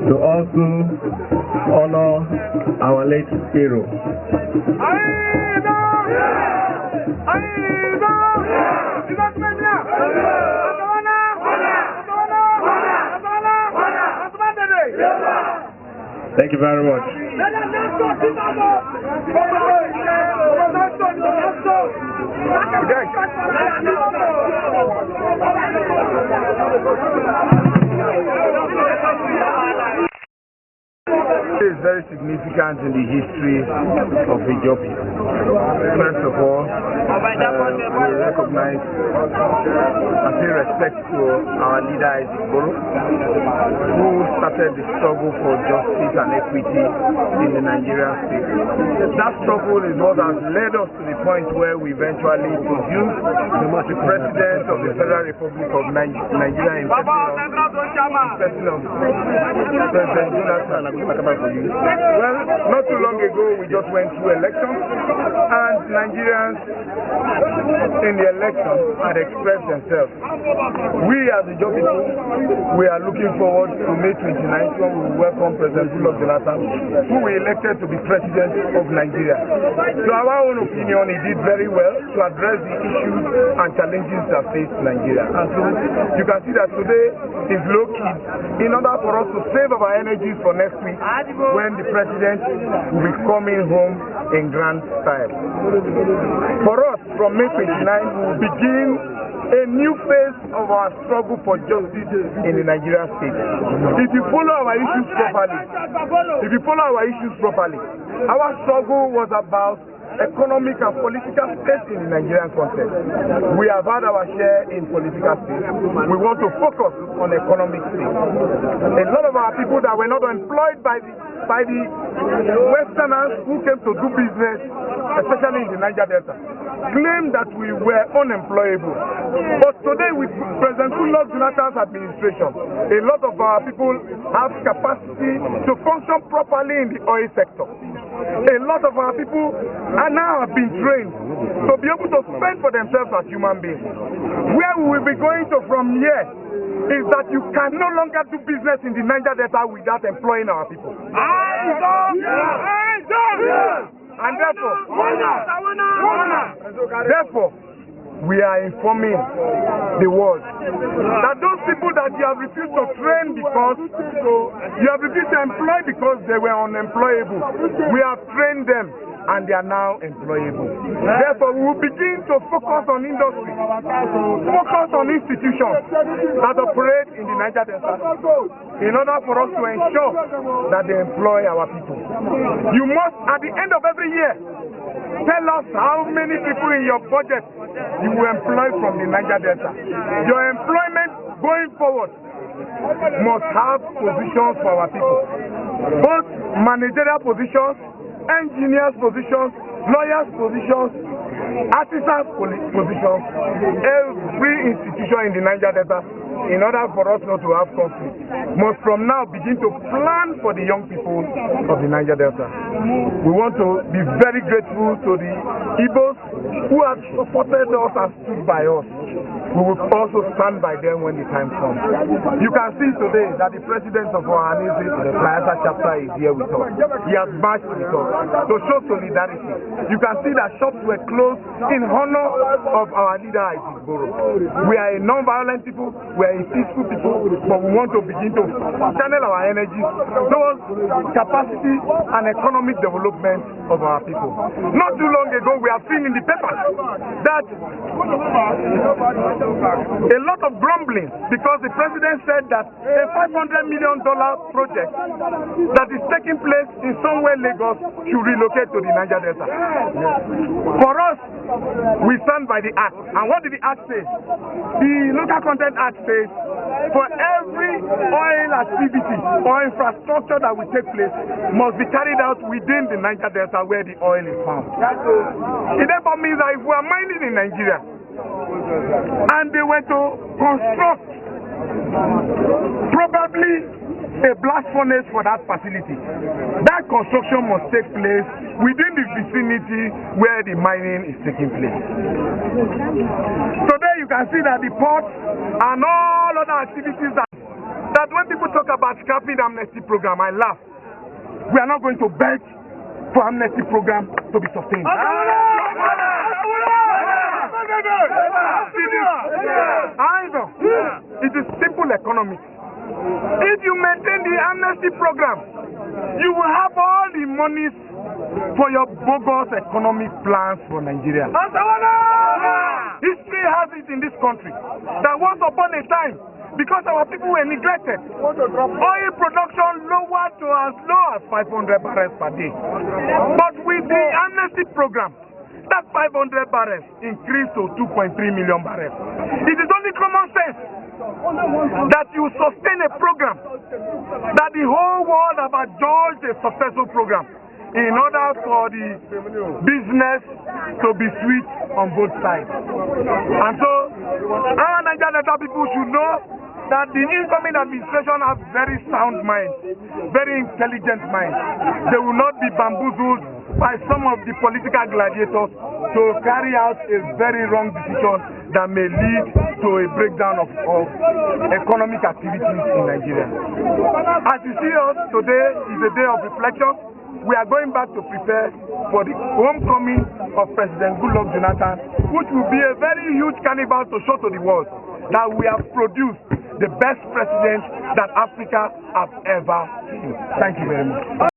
To also honor our late hero. Thank you very much. It is very significant in the history of Ethiopia. First of all, we recognize and pay respect to our leader Isaac Boro, who started the struggle for justice and equity in the Nigerian state. That struggle is what has led us to the point where we eventually produced the President of the Federal Republic of Nigeria in person of President Jonathan. Well, not too long ago, we just went through elections, and Nigerians in the election had expressed themselves. We as the Joe people, we are looking forward to May 29th when we will welcome President Jonathan, who we elected to be President of Nigeria. To our own opinion, he did very well to address the issues and challenges that face Nigeria. And so you can see that today is low-key in order for us to save our energies for next week, when the President will be coming home in grand style. For us, from May 29, we will begin a new phase of our struggle for justice in the Nigerian state. If you follow our issues properly, our struggle was about economic and political space in the Nigerian context. We have had our share in political space. We want to focus on economic space. A lot of our people that were not employed by the Westerners who came to do business, especially in the Niger Delta, claimed that we were unemployable. But today, with President Jonathan's administration, a lot of our people have capacity to function properly in the oil sector. A lot of our people are now have been trained to be able to spend for themselves as human beings. Where we will be going to from here is that you can no longer do business in the Niger Delta without employing our people. And therefore, we are informing the world that those people that you have refused to train because you have refused to employ because they were unemployable, we have trained them and they are now employable. Therefore, we will begin to focus on industry, focus on institutions that operate in the Niger Delta in order for us to ensure that they employ our people. You must, at the end of every year, tell us how many people in your budget you will employ from the Niger Delta. Your employment going forward must have positions for our people, both managerial positions, engineers positions, lawyers positions, artisans positions, every institution in the Niger Delta, in order for us not to have conflict, must from now begin to plan for the young people of the Niger Delta. We want to be very grateful to the Igbos who have supported us and stood by us. We will also stand by them when the time comes. You can see today that the president of our Anisi, the Bayelsa chapter, is here with us. He has marched with us to show solidarity. You can see that shops were closed in honor of our leader, Isaac Boro. We are a non-violent people, we are a peaceful people, but we want to begin to channel our energy towards capacity and economic development of our people. Not too long ago, we have seen in the paper that a lot of grumbling because the president said that a $500 million project that is taking place in somewhere Lagos should relocate to the Niger Delta. For us, we stand by the act. And what did the act say? The Local Content Act says for every oil activity or infrastructure that will take place must be carried out within the Niger Delta where the oil is found. It therefore means that if we are mining in Nigeria and they were to construct probably a blast furnace for that facility, that construction must take place within the vicinity where the mining is taking place. Today you can see that the ports and all other activities that when people talk about scrapping the amnesty program, I laugh. We are not going to beg for amnesty program to be sustained. Either it is simple economics. If you maintain the amnesty program, you will have all the monies for your bogus economic plans for Nigeria. History has it in this country that once upon a time, because our people were neglected, oil production lowered to as low as 500 barrels per day. But with the amnesty program, that 500 barrels increased to 2.3 million barrels. It is only common sense that you sustain a program that the whole world have adjudged a successful program in order for the business to be sweet on both sides. And so our Niger Delta people should know that the incoming administration has very sound minds, very intelligent minds. They will not be bamboozled by some of the political gladiators to carry out a very wrong decision that may lead to a breakdown of economic activities in Nigeria. As you see us, today is a day of reflection. We are going back to prepare for the homecoming of President Goodluck Jonathan, which will be a very huge carnival to show to the world that we have produced the best president that Africa has ever seen. Thank you very much.